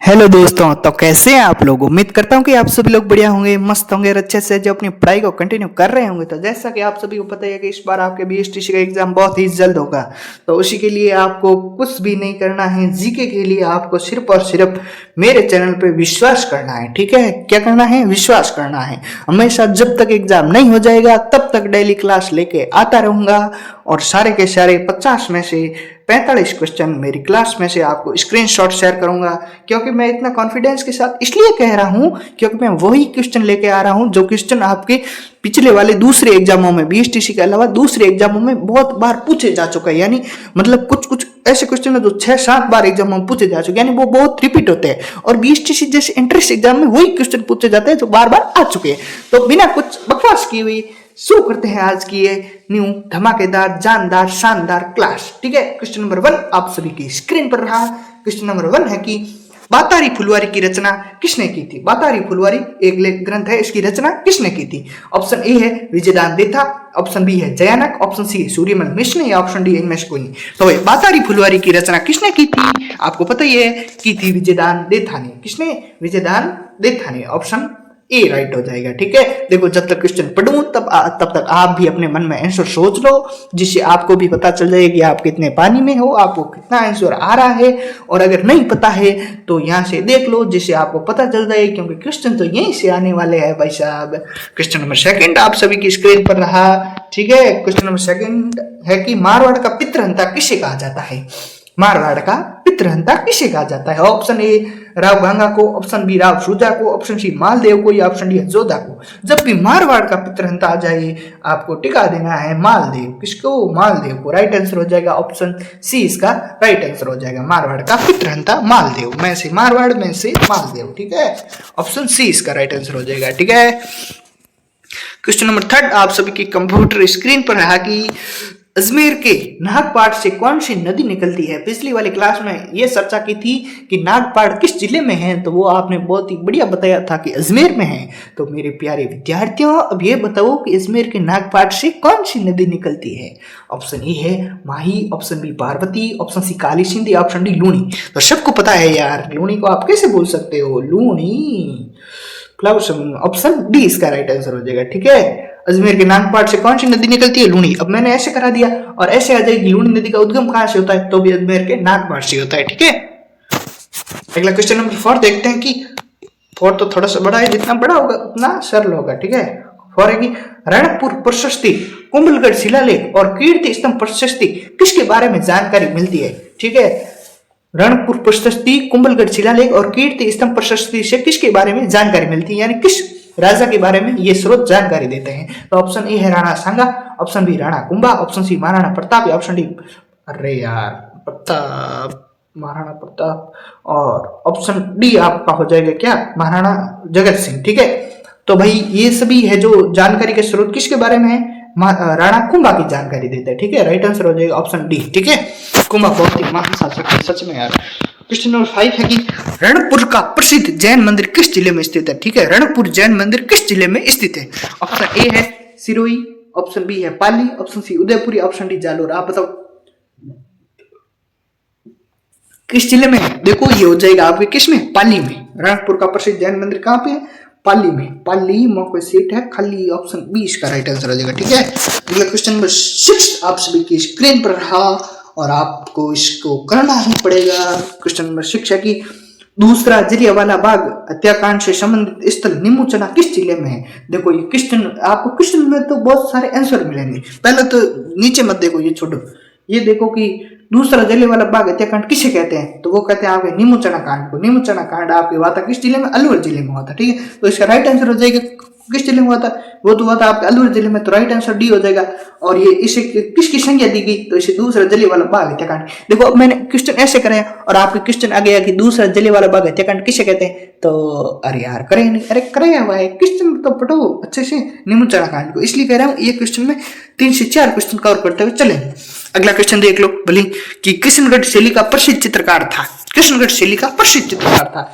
Hello दोस्तों, तो कैसे हैं आप लोग। उम्मीद करता हूं कि आप सभी लोग बढ़िया होंगे, मस्त होंगे और अच्छे से जो अपनी पढ़ाई को कंटिन्यू कर रहे होंगे। तो जैसा कि आप सभी को पता है कि इस बार आपके बीएसटीसी का एग्जाम बहुत ही जल्द होगा, तो उसी के लिए आपको कुछ भी नहीं करना है। जीके के लिए आपको सिर्फ और सिर्फ मेरे चैनल पे विश्वास करना है। ठीक है, क्या करना है? विश्वास करना है। हमेशा जब तक एग्जाम नहीं हो जाएगा तब तक डेली क्लास लेके आता रहूंगा और सारे के सारे 50 में से 45 क्वेश्चन मेरी क्लास में से आपको स्क्रीनशॉट शेयर करूंगा। क्योंकि मैं इतना कॉन्फिडेंस के साथ इसलिए कह रहा हूं क्योंकि मैं वही क्वेश्चन लेके आ रहा हूं जो क्वेश्चन आपके पिछले वाले दूसरे एग्जामों में, बीएसटीसी के अलावा दूसरे एग्जामों में बहुत बार पूछे जा चुका है। यानी मतलब कुछ कुछ ऐसे क्वेश्चन है जो 6-7 बार एग्जाम में पूछे जा चुके हैं, यानी वो बहुत रिपीट होते हैं। और बीएसटीसी जैसे एंट्रेंस एग्जाम में वही क्वेश्चन पूछे जाते हैं जो बार बार आ चुके हैं। तो बिना कुछ बकवास की हुई शुरू करते हैं आज की ये न्यू धमाकेदार जानदार शानदार क्लास। ठीक है, क्वेश्चन नंबर 1 आप सभी की स्क्रीन पर रहा। क्वेश्चन नंबर 1 है कि बातारी फुलवारी की रचना किसने की थी। बातारी फुलवारी एक लेख ग्रंथ है, इसकी रचना किसने की थी। ऑप्शन ए है विजयदान देथा, ऑप्शन बी है जयानक, ऑप्शन सी है सूर्यमल मिश्र या ऑप्शन डी इनमें से कोई नहीं। तो भाई बातारी फुलवारी की रचना किसने की थी, आपको पता ही है, की थी विजयदान देथा ने। किसने? विजयदान देथा ने। ऑप्शन ए राइट हो जाएगा। ठीक है, देखो जब तक क्वेश्चन पढ़ूं तब तक आप भी अपने मन में आंसर सोच लो, जिससे आपको भी पता चल जाए कि आप कितने पानी में हो, आपको कितना आंसर आ रहा है। और अगर नहीं पता है तो यहाँ से देख लो, जिससे आपको पता चल जाए, क्योंकि क्वेश्चन तो यहीं से आने वाले हैं भाई साहब। क्वेश्चन नंबर 2 आप सभी की स्क्रीन पर रहा। ठीक है, क्वेश्चन नंबर 2 है कि मारवाड़ का पितृहंता किसे कहा जाता है। मारवाड़ का पितृहंता किसे कहा जाता है। ऑप्शन ए राव गंगा को, ऑप्शन बी राव सूजा को, ऑप्शन सी मालदेव को या ऑप्शन डी जोधा को। जब भी मारवाड़ का पितृहंता आ जाए आपको टिका देना है मालदेव। किसको? मालदेव को। राइट आंसर हो जाएगा ऑप्शन सी, इसका राइट आंसर हो जाएगा। मारवाड़ का पितृहंता मालदेव, में से मारवाड़ में से मालदेव। ठीक है, ऑप्शन सी इसका राइट आंसर हो जाएगा। ठीक है, क्वेश्चन नंबर 3 आप सभी की कंप्यूटर स्क्रीन पर रहा कि अजमेर के नागपाड़ से कौन सी नदी निकलती है। पिछली वाली क्लास में यह चर्चा की थी कि नागपाड़ किस जिले में है, तो वो आपने बहुत ही बढ़िया बताया था कि अजमेर में है। तो मेरे प्यारे विद्यार्थियों, अब ये बताओ कि अजमेर के नागपाड़ से कौन सी नदी निकलती है। ऑप्शन ए है Mahi, option B Parvati, option C Kali Sindhi, option D Luni. तो सबको पता है यार, लूनी को आप कैसे बोल सकते हो, लूनी। ऑप्शन डी इसका राइट आंसर हो जाएगा। ठीक है, अजमेर के नागपाड़ से कौन सी नदी निकलती है? लूनी। अब मैंने ऐसे करा दिया और ऐसे आ जाएगी लूनी नदी का उद्गम कहां से होता है, तो भी अजमेर के नागपाड़ से होता है। ठीक है, अगला क्वेश्चन नंबर 4 देखते हैं कि 4 तो थोड़ा सा बड़ा है, जितना बड़ा होगा उतना सरल होगा। ठीक है, 4 है कि रणकपुर प्रशस्ति, कुंभलगढ़ शिलालेख और कीर्ति स्तंभ प्रशस्ति किसके बारे में जानकारी मिलती है। ठीक है, रणकपुर प्रशस्ति, कुंभलगढ़ शिलालेख और कीर्ति स्तंभ प्रशस्ति से किसके बारे में जानकारी मिलती है, यानी किस राजा के बारे में ये स्रोत जानकारी देते हैं। तो ऑप्शन ए है Rana Sanga, option B Rana Kumbha, option C Maharana Pratap या ऑप्शन डी, अरे यार प्रताप, महाराणा प्रताप, और ऑप्शन डी आपका हो जाएगा क्या, महाराणा जगत सिंह। ठीक है, तो भाई ये सभी है जो जानकारी के स्रोत किसके बारे में है, राणा कुंभा की जानकारी देते हैं। ठीक है, राइट आंसर हो जाएगा ऑप्शन डी। ठीक है, कुंभा बहुत ही महान शासक है सच में यार। क्वेश्चन नंबर 5 है कि रणकपुर का प्रसिद्ध जैन मंदिर किस जिले में स्थित है। ठीक है, रणकपुर जैन मंदिर किस जिले में स्थित है। ऑप्शन ए है सिरोही, ऑप्शन बी है Pali, option C Udaipuri, option D Jalore. आप बताओ किस जिले में है। देखो ये हो जाएगा आपके किस में, पाली में। रणकपुर का प्रसिद्ध जैन मंदिर कहाँ पे है, पाली में। पाली मौके सीट है खाली, ऑप्शन बी इसका राइट आंसर हो जाएगा। ठीक है, अगला क्वेश्चन नंबर 6 आप सभी की स्क्रीन पर रहा और आपको इसको करना ही पड़ेगा। क्वेश्चन नंबर 6 है कि दूसरा जलियांवाला बाग हत्याकांड से संबंधित स्थल नीमूचना किस जिले में है। देखो ये क्वेश्चन आपको, क्वेश्चन में तो बहुत सारे आंसर मिलेंगे। पहले तो नीचे मत देखो, ये छोड़ो, ये देखो कि दूसरा जलियांवाला बाग हत्याकांड किसे कहते हैं, तो वो कहते हैं आपके नीमूचना कांड को। नीमूचना कांड आपके हुआ था किस जिले में, अलवर जिले में हुआ था। ठीक है, तो इसका राइट आंसर हो जाएगा किस जिले में हुआ था, वो तो हुआ था आपके अलवर जिले में, तो राइट आंसर डी हो जाएगा। और ये इसे किसकी संज्ञा दी गई, तो इसे दूसरा जलियांवाला बाग हत्याकांड। देखो अब मैंने क्वेश्चन ऐसे करे और आपके क्वेश्चन आ गया कि दूसरा जलियांवाला बाग हत्याकांड किसे कहते हैं, तो अरे यार करे नहीं, अरे करे हुआ है क्वेश्चन तो पढ़ो अच्छे से नीमूचना कांड को, इसलिए कह रहा हूँ ये क्वेश्चन में 3 से 4 क्वेश्चन कवर करते हुए चलेंगे। अगला क्वेश्चन देख लो भले कि कृष्णगढ़ शैली का प्रसिद्ध चित्रकार था। कृष्णगढ़ शैली का प्रसिद्ध चित्रकार था।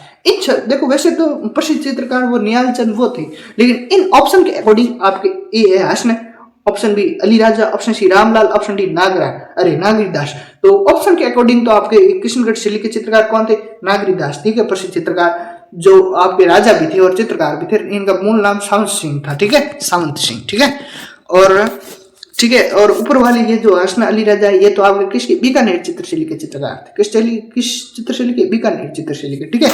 देखो वैसे तो प्रसिद्ध चित्रकार वो निहाल चंद वो थे, लेकिन इन ऑप्शन के अकॉर्डिंग आपके ए है Hasan, option B Ali Raja, option C Ramlal, option D Nagridas. तो ऑप्शन के अकॉर्डिंग तो आपके किशनगढ़ शैली के चित्रकार कौन थे? नागरीदास, ठीक है, प्रसिद्ध चित्रकार जो आपके राजा भी थे और चित्रकार भी थे। इनका मूल नाम सावंत सिंह था, ठीक है, सावंत सिंह, ठीक है। और ठीक है, और ऊपर वाले ये जो हसना अली राजा ये तो आपके किसके? बीकानेर चित्रशैली के चित्रकार थे। किस चित्रशैली के? बीकानेर चित्रशैली के, ठीक है।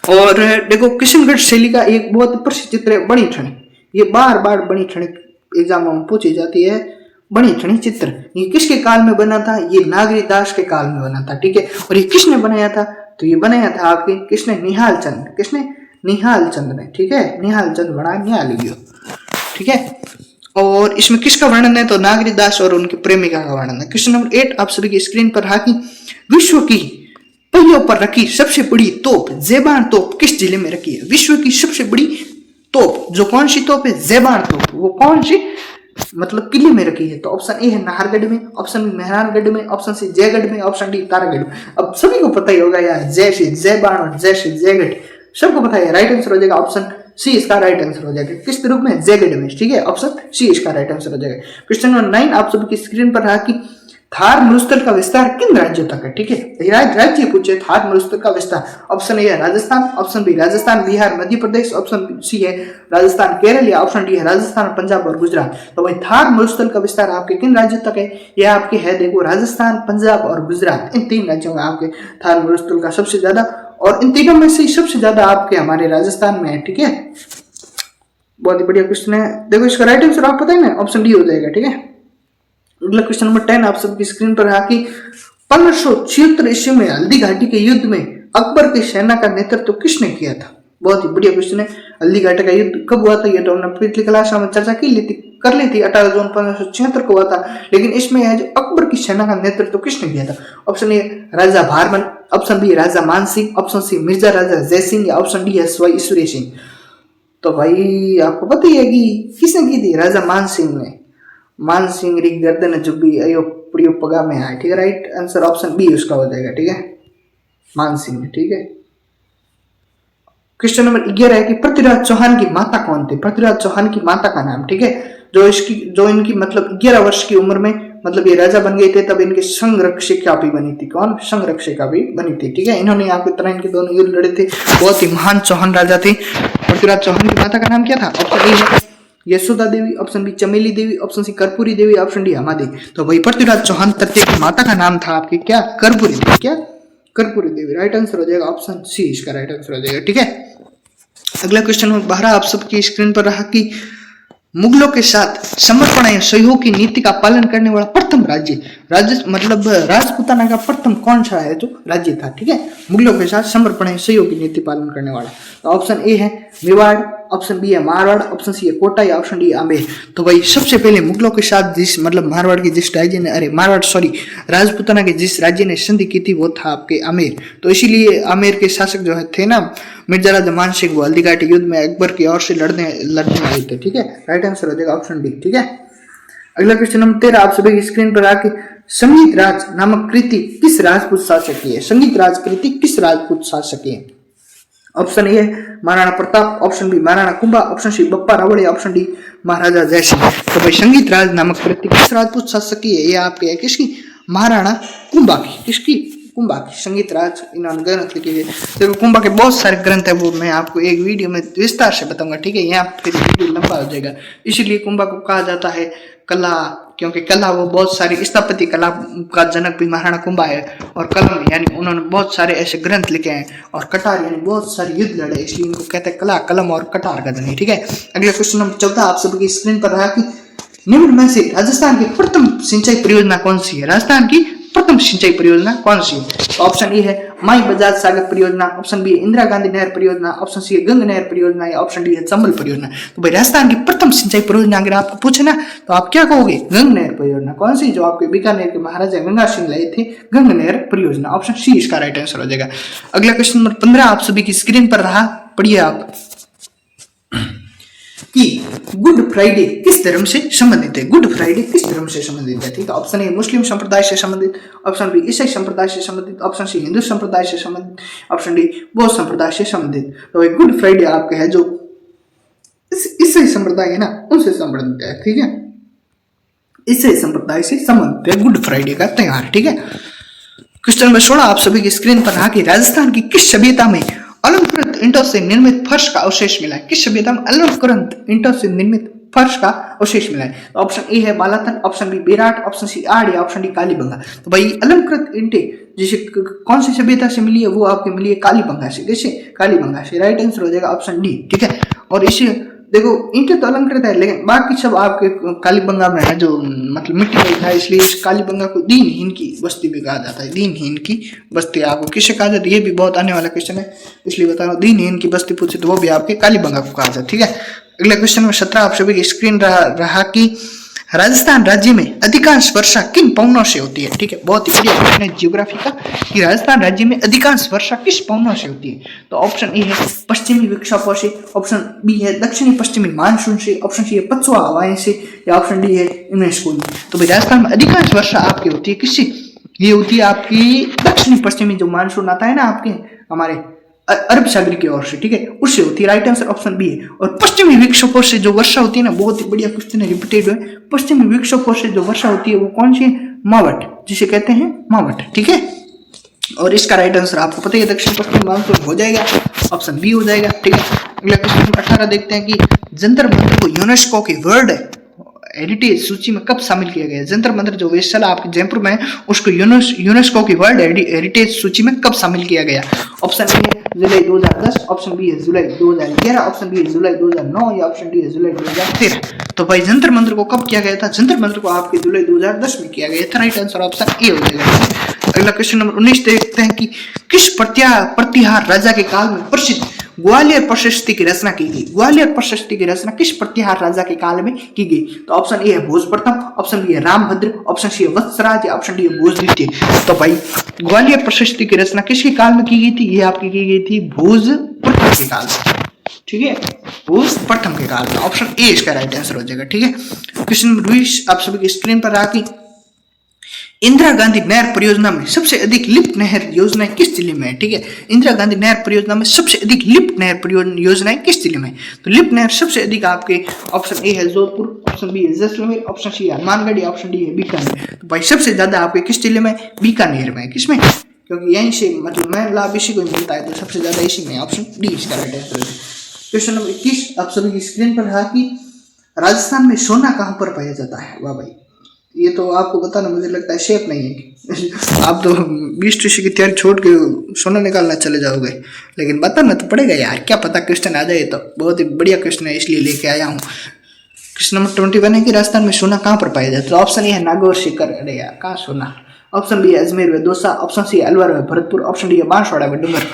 और देखो किशनगढ़ शैली का एक बहुत प्रसिद्ध चित्र है बणी ठणी। ये बार बार बणी ठणी एग्जाम में पूछी जाती है। बणी ठणी चित्र ये किसके काल में बना था? ये नागरीदास के काल में बना था, ठीक है। और ये किसने बनाया था? तो ये बनाया था आपके किसने? निहाल चंद। किसने? निहाल चंद ने, ठीक है, निहाल चंद बनाया, निहाल लियो, ठीक है। और इसमें किसका वर्णन है? तो नागरीदास और उनकी प्रेमिका का वर्णन है। क्वेश्चन नंबर 8 आप सभी की स्क्रीन पर रहा कि विश्व की पहियों पर रखी सबसे बड़ी तोप ज़ेबान तोप किस जिले में रखी है? विश्व की सबसे बड़ी तोप जो कौन सी तोप है? ज़ेबान तोप। वो कौन सी मतलब किले में रखी है? तो ऑप्शन ए है नाहरगढ़ में, ऑप्शन बी मेहरानगढ़ में, ऑप्शन सी जयगढ़ में, ऑप्शन डी तारागढ़ में। अब सभी को पता ही होगा यार, जय श्री ज़ेबान और जय श्री जयगढ़ सबको पता है। राइट आंसर हो जाएगा ऑप्शन सी, इसका राइट आंसर हो जाएगा। किस रूप में? जयगढ़ में, ठीक है, ऑप्शन सी इसका राइट आंसर हो जाएगा। क्वेश्चन नंबर 9 आप सभी की स्क्रीन पर रहा कि थार मरुस्थल का विस्तार किन राज्यों तक है? ठीक है, राज्य पूछे थार मरुस्थल का विस्तार। ऑप्शन ए है Rajasthan, option B Rajasthan Bihar Madhya Pradesh, option C है राजस्थान केरल, या ऑप्शन डी है राजस्थान पंजाब और गुजरात। तो भाई थार मरुस्थल का विस्तार आपके किन राज्यों तक है? यह आपके है देखो राजस्थान, पंजाब और गुजरात, इन 3 राज्यों में आपके थार मरुस्थल का सबसे ज्यादा, और इन तीनों में से सबसे ज्यादा आपके हमारे राजस्थान में है, ठीक है। बहुत ही बढ़िया क्वेश्चन है। देखो इसका राइट आंसर आप पता है ना, ऑप्शन डी हो जाएगा, ठीक है। अगला क्वेश्चन नंबर 10 आप सबकी स्क्रीन पर है कि 1576 ईस्वी में हल्दी घाटी के युद्ध में अकबर की सेना का नेतृत्व किसने किया था? बहुत ही बढ़िया क्वेश्चन है। हल्दी घाटी का युद्ध कब हुआ था? ये तो हमने पिछली क्लास में चर्चा कर ली थी 18 जून 1576 को हुआ था। लेकिन इसमें है जो अकबर की सेना का नेतृत्व किसने किया था? Option A Raja Bharman, option B Raja Man Singh, option C Mirza Raja Jai Singh, या ऑप्शन डी है सवाई ईश्वरी सिंह। तो भाई आपको पता ही है कि किसने की थी? राजा मान सिंह ने। मान सिंह री गर्दन जुबी अयो प्रियो पगा में आए, ठीक है। राइट आंसर ऑप्शन बी उसका हो जाएगा, ठीक है, मान सिंह, ठीक है। क्वेश्चन नंबर 11 है कि पृथ्वीराज चौहान की माता कौन थी? पृथ्वीराज चौहान की माता का नाम, ठीक है, जो इनकी मतलब 11 वर्ष की उम्र में मतलब ये राजा बन गए थे, तब इनके संरक्षिका भी बनी थी। कौन? संरक्षिका भी बनी थी, ठीक है। इन्होंने आपकी तरह इनके दोनों युद्ध लड़े थे, बहुत ही महान चौहान राजा थे। पृथ्वीराज चौहान की माता का नाम क्या था? ऑप्शन ए है यशोदा देवी, ऑप्शन बी चमेली देवी, ऑप्शन सी कर्पूरी देवी, ऑप्शन डी हेमादेवी। तो भाई पृथ्वीराज चौहान तृतीय की माता का नाम था आपकी क्या? कर्पूरी देवी। क्या? कर्पूरी देवी। राइट आंसर हो जाएगा ऑप्शन सी, इसका राइट आंसर हो जाएगा, ठीक है। अगला क्वेश्चन नंबर 12 आप सबकी स्क्रीन पर रहा कि मुगलों के साथ समर्पण या सहयोग की नीति का पालन करने वाला प्रथम राज्य मतलब राजपूताना का प्रथम कौन सा है जो राज्य था, ठीक है, मुगलों के साथ समर्पण या सहयोग की नीति पालन करने वाला? तो ऑप्शन ए है मेवाड़, ऑप्शन बी है मारवाड़, ऑप्शन सी है कोटा, या ऑप्शन डी आमेर। तो भाई सबसे पहले मुगलों के साथ जिस मतलब मारवाड़ की जिस राज्य ने राजपूताना के जिस राज्य ने संधि की थी वो था आपके आमेर। तो इसीलिए आमेर के शासक जो थे ना मिर्जा राजा मान सिंह, वो हल्दी घाटी युद्ध में अकबर की ओर से लड़ने आए थे, ठीक है। राइट आंसर हो जाएगा ऑप्शन डी, ठीक है। अगला क्वेश्चन नंबर 13 आप सभी स्क्रीन पर आके संगीत राज नामक कृति किस राजपूत शासक की है? संगीत राज कृति किस राजपूत शासक की है? ऑप्शन ए है Maharana Pratap, option B Maharana Kumbha, option C Bappa Rawal, या ऑप्शन डी महाराजा जय सिंह। तो भाई संगीत राज नामक कृति किस राजपूत शासक की है? ये आपके है किसकी? महाराणा कुंभा की। किसकी? कुंभा की। संगीत राज इन्होंने ग्रंथ लिखे हैं। देखो कुंभा के बहुत सारे ग्रंथ है, वो मैं आपको एक वीडियो में विस्तार से बताऊंगा, ठीक है। यहाँ फिर वीडियो लंबा हो जाएगा, इसीलिए कुंभा को कहा जाता है कला, क्योंकि कला वो बहुत सारी स्थापत्य कला का जनक भी महाराणा कुंभा है। और कलम यानी उन्होंने बहुत सारे ऐसे ग्रंथ लिखे हैं, और कटार यानी बहुत सारे युद्ध लड़े, इसलिए इनको कहते हैं कला, कलम और कटार का धनी, ठीक है। अगला क्वेश्चन नंबर 14 आप सबकी स्क्रीन पर रहा कि निम्न में से राजस्थान की प्रथम सिंचाई परियोजना कौन सी है? राजस्थान की प्रथम सिंचाई परियोजना कौन सी है? ऑप्शन ए है माई बजाज सागर परियोजना, ऑप्शन बी इंदिरा गांधी नहर परियोजना, ऑप्शन सी है गंग नहर परियोजना, या ऑप्शन डी है चंबल परियोजना। तो भाई राजस्थान की प्रथम सिंचाई परियोजना अगर आपको पूछे ना तो आप क्या कहोगे? गंग नहर परियोजना। कौन सी? जो आपके बीकानेर के महाराजा गंगा सिंह लाए थे, गंग नहर परियोजना। ऑप्शन सी इसका राइट आंसर हो जाएगा। अगला क्वेश्चन नंबर 15 आप सभी की स्क्रीन पर रहा, पढ़िए आप कि गुड फ्राइडे किस धर्म से संबंधित है? गुड फ्राइडे किस धर्म से संबंधित है? ठीक है, ऑप्शन ए मुस्लिम संप्रदाय से संबंधित, ऑप्शन बी ईसाई संप्रदाय से संबंधित, ऑप्शन सी हिंदू संप्रदाय से संबंधित, ऑप्शन डी बौद्ध संप्रदाय से संबंधित। तो गुड फ्राइडे आपके है जो ईसाई संप्रदाय है ना, उनसे संबंधित है, ठीक है। ईसाई संप्रदाय से संबंधित है गुड फ्राइडे का त्योहार, ठीक है। क्वेश्चन नंबर 16 आप सभी की स्क्रीन पर रहा कि राजस्थान की किस सभ्यता में अलंकृत ईंटों से निर्मित फर्श का अवशेष मिला है? किस सभ्यता में अलंकृत ईंटों से निर्मित फर्श का अवशेष मिला है? तो ऑप्शन ए है बालातन, ऑप्शन बी बेराट, ऑप्शन सी आड़ या ऑप्शन डी कालीबंगा। तो भाई अलंकृत ईंटें जैसे कौन सी सभ्यता से मिली है? वो आपके मिली है कालीबंगा से। कैसे? कालीबंगा से। राइट आंसर हो जाएगा ऑप्शन डी, ठीक है। और इसे देखो ईंटें तो अलंकृत है, लेकिन बाकी सब आपके कालीबंगा में है, जो मतलब मिट्टी का था, इसलिए इस कालीबंगा को दीनहीन की बस्ती भी कहा जाता है। दीनहीन की बस्ती आपको किसे कहा जाता है? ये भी बहुत आने वाला क्वेश्चन है, इसलिए बता रहा हूँ। दीनहीन की बस्ती पूछे तो वो भी आपके कालीबंगा को कहा जाता है, ठीक है। अगला क्वेश्चन नंबर 17 आप सभी की स्क्रीन रहा कि राजस्थान राज्य में अधिकांश वर्षा किन पवनों से होती है? ठीक है, बहुत ही बढ़िया क्वेश्चन है ज्योग्राफी का कि राजस्थान राज्य में अधिकांश वर्षा किस पवनों से होती है? तो ऑप्शन ए है पश्चिमी विक्षोभों से, ऑप्शन बी है दक्षिणी पश्चिमी मानसून से, ऑप्शन सी है पछुआ हवाएं से, या ऑप्शन डी है इनमें से कोई। तो भाई राजस्थान में अधिकांश वर्षा आपकी होती है किससे? ये होती है आपकी दक्षिणी पश्चिमी जो मानसून आता है ना आपके हमारे अरब सागर की ओर से, ठीक है, उससे होती है। राइट आंसर ऑप्शन बी है। और पश्चिमी विक्षोभों से जो वर्षा होती है ना, बहुत ही बढ़िया क्वेश्चन है, रिपीटेड है। पश्चिमी विक्षोभों से जो वर्षा होती है वो कौन सी है? मावट, जिसे कहते हैं मावट, ठीक है। और इसका राइट आंसर आपको पता ही है, दक्षिण पश्चिम मानसून हो जाएगा, ऑप्शन बी हो जाएगा, ठीक है। अगला क्वेश्चन नंबर 18 देखते हैं कि जंतर मंतर को यूनेस्को की वर्ल्ड हेरिटेज सूची में कब शामिल किया गया? जंतर मंतर जो वेधशाला आपके जयपुर में है, उसको यूनेस्को की वर्ल्ड हेरिटेज सूची में कब शामिल किया गया? ऑप्शन ए है जुलाई 2010, ऑप्शन बी है जुलाई 2011, ऑप्शन बी है जुलाई 2009 या ऑप्शन डी है जुलाई 2013। तो भाई जंतर मंतर को कब किया गया था? जंतर मंतर को आपके जुलाई 2010 में किया गया था। राइट आंसर ऑप्शन ए हो जाएगा। अगला क्वेश्चन नंबर 19 देखते हैं कि किस प्रतिहार राजा के काल में प्रसिद्ध ग्वालियर प्रशस्ति की रचना की गई? ग्वालियर प्रशस्ति की रचना किस प्रतिहार राजा के काल में की गई? तो ऑप्शन ए है भोज प्रथम, ऑप्शन बी है रामभद्र, ऑप्शन सी है वत्सराज या ऑप्शन डी है भोज द्वितीय। तो भाई ग्वालियर प्रशस्ति की रचना किसके काल में की गई थी? ये आपकी की गई थी भोज प्रथम के काल में, ठीक है, भोज प्रथम के काल में। ऑप्शन ए इसका राइट आंसर हो जाएगा, ठीक है। क्वेश्चन नंबर 20 आप सभी की स्क्रीन पर रहा कि इंदिरा गांधी नहर परियोजना में सबसे अधिक लिफ्ट नहर योजनाएं किस जिले में है? ठीक है, इंदिरा गांधी नहर परियोजना में सबसे अधिक लिफ्ट नहर योजनाएं किस जिले में? तो लिफ्ट नहर सबसे अधिक आपके ऑप्शन ए है जोधपुर, ऑप्शन बी है जैसलमेर, ऑप्शन सी है हनुमानगढ़ या ऑप्शन डी है बीकानेर। तो भाई सबसे ज्यादा आपके किस जिले में? बीकानेर में। किसमें? क्योंकि यहीं से मतलब मेन लाभ इसी को मिलता है, तो सबसे ज्यादा इसी में। ऑप्शन डी इसका राइट आंसर है। क्वेश्चन नंबर 21 आप सभी की स्क्रीन पर रहा कि राजस्थान में सोना कहाँ पर पाया जाता है? वाह भाई, ये तो आपको बताना मुझे लगता है शेप नहीं है आप तो 20 टीसी की तैयारी छोड़ के सोना निकालना चले जाओगे, लेकिन बताना तो पड़ेगा यार, क्या पता क्वेश्चन आ जाए। तो बहुत ही बढ़िया क्वेश्चन है, इसलिए लेके आया हूँ। क्वेश्चन नंबर 21 है कि राजस्थान में सोना कहाँ पर पाया जाता है? तो ऑप्शन ए है नागौर शिखर, अरे यार कहाँ सोना। ऑप्शन बी है अजमेर में दौसा, ऑप्शन सी अलवर में भरतपुर, ऑप्शन डी है बांसवाड़ा में डूंगर।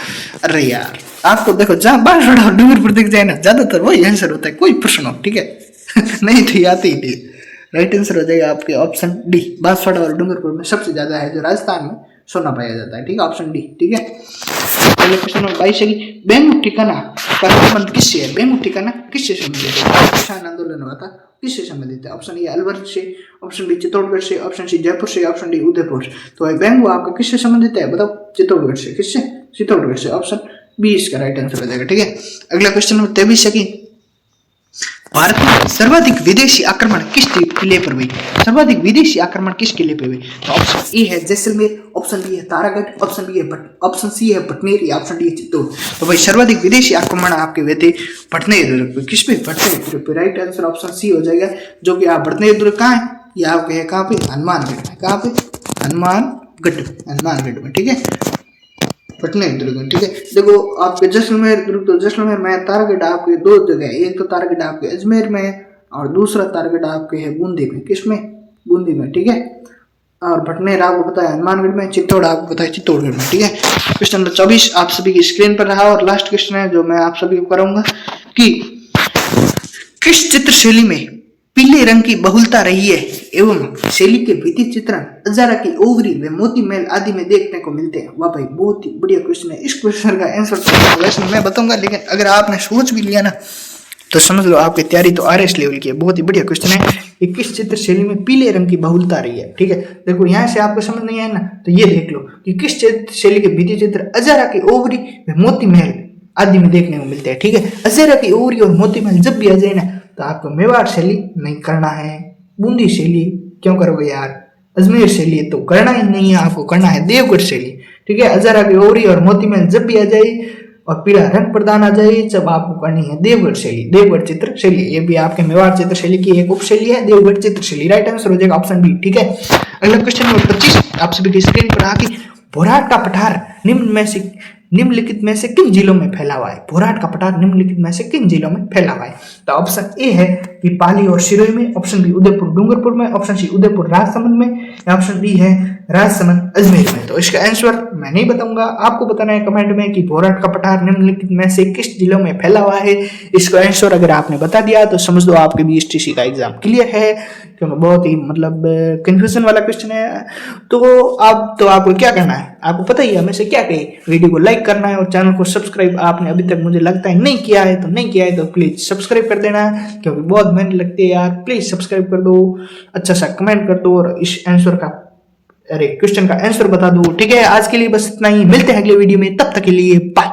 अरे यार आपको देखो जहाँ बांसवाड़ा और डूंगरपुर दिख जाए ना, ज्यादातर वही आंसर होता है, कोई प्रश्न हो, ठीक है नहीं तो आते ही नहीं। राइट आंसर हो जाएगा आपके ऑप्शन डी, बांसवाड़ा और डूंगरपुर में सबसे ज्यादा है जो राजस्थान में सोना पाया जाता है, ठीक है, ऑप्शन डी, ठीक है। पहले क्वेश्चन नंबर 22 है कि बेंगू ठिकाना का संबंध किससे है? बेंगू ठिकाना किससे संबंधित है? किसान आंदोलन हुआ था, किससे संबंधित है? ऑप्शन ए अलवर से, ऑप्शन बी चित्तौड़गढ़ से, ऑप्शन सी जयपुर से, ऑप्शन डी उदयपुर। तो भाई बेंगू आपका किससे संबंधित है? बताओ। चित्तौड़गढ़ से। किससे? चित्तौड़गढ़ से। ऑप्शन बी इसका राइट आंसर हो जाएगा, ठीक है। अगला क्वेश्चन नंबर 23 है कि भारत में सर्वाधिक विदेशी आक्रमण किस किले पर हुई? सर्वाधिक विदेशी आक्रमण किस किले पर हुई? तो ऑप्शन ए है जैसलमेर, ऑप्शन बी है तारागढ़, ऑप्शन बी है ऑप्शन सी है भटनेर या ऑप्शन डी है चित्तौड़। तो भाई सर्वाधिक विदेशी आक्रमण आपके हुए थे भटनेर दुर्ग पे। किस पे? भटनेर दुर्ग पे। राइट आंसर ऑप्शन सी हो जाएगा, जो कि आप भटनेर दुर्ग कहाँ है? ये आपके है कहाँ पे? हनुमानगढ़ में। कहाँ पे? हनुमानगढ़ में, ठीक है, भटनेर दुर्ग में, ठीक है। देखो आपके जैसलमेर दुर्ग, तो जैसलमेर में तारागढ़ आपके दो जगह है, एक तो तारागढ़ आपके अजमेर में और दूसरा तारागढ़ आपके है बूंदी में। किसमें? बूंदी में, ठीक है। और भटनेर आपको पता है हनुमानगढ़ में, चित्तौड़ आपको पता है चित्तौड़गढ़ में, ठीक है। क्वेश्चन नंबर 24 आप सभी की स्क्रीन पर रहा और लास्ट क्वेश्चन है जो मैं आप सभी को कराऊंगा कि किस चित्र शैली में पीले रंग की बहुलता रही है एवं शैली के भित्ति चित्रण अजारा की ओवरी व मोती महल आदि में देखने को मिलते हैं? वाह भाई बहुत ही बढ़िया क्वेश्चन है। इस क्वेश्चन का आंसर वैसे मैं बताऊंगा, लेकिन अगर आपने सोच भी लिया ना तो समझ लो आपकी तैयारी तो आरएस लेवल की है। बहुत ही बढ़िया क्वेश्चन है कि किस चित्र शैली में पीले रंग की बहुलता रही है, ठीक है। देखो यहाँ से आपको समझ नहीं आया ना, तो ये देख लो कि किस चित्र शैली के भित्ति चित्र अजारा की ओवरी व मोती महल आदि में देखने को मिलते हैं। ठीक है, अजेरा की ओरी और मोती महल जब भी आ जाए ना तो आपको मेवाड़ शैली नहीं करना है, बूंदी शैली क्यों करोगे यार, अजमेर शैली तो करना ही नहीं है, आपको करना है देवगढ़ शैली। ठीक है, अजरा की ओरी और मोती महल जब भी आ जाए और पीला रंग प्रदान आ जाए जब आपको करनी है देवगढ़ शैली, देवगढ़ चित्र शैली। ये भी आपके मेवाड़ चित्र शैली की एक उपशैली है, देवगढ़ चित्र शैली। राइट आंसर हो जाएगा ऑप्शन बी। ठीक है, अगला क्वेश्चन नंबर 25 आप सभी की स्क्रीन पर आके, भोराट का पठार निम्नलिखित में से किन जिलों में फैला हुआ है? भोराट का पठार निम्नलिखित में से किन जिलों में फैला हुआ है? तो ऑप्शन ए है कि पाली और सिरोही में, ऑप्शन बी उदयपुर डूंगरपुर में, ऑप्शन सी उदयपुर राजसमंद में, या ऑप्शन डी है राजसमंद अजमेर में। तो इसका आंसर मैं नहीं बताऊंगा, आपको बताना है कमेंट में कि भोराट का पठार निम्नलिखित में से किस जिलों में फैला हुआ है। इसका आंसर अगर आपने बता दिया तो समझ दो आपके बीएसटीसी का एग्जाम क्लियर है, क्योंकि बहुत ही मतलब कंफ्यूजन वाला क्वेश्चन है। तो अब तो आपको क्या करना है, आपको पता ही है हमें से क्या कहे, वीडियो को लाइक करना है और चैनल को सब्सक्राइब आपने अभी तक मुझे लगता है नहीं किया है, तो नहीं किया है तो प्लीज सब्सक्राइब कर देना, क्योंकि बहुत मेहनत लगती है यार। प्लीज सब्सक्राइब कर दो, अच्छा सा कमेंट कर दो और इस आंसर का क्वेश्चन का आंसर बता दो। ठीक है, आज के लिए बस इतना ही, मिलते हैं अगले वीडियो में, तब तक के लिए बाय।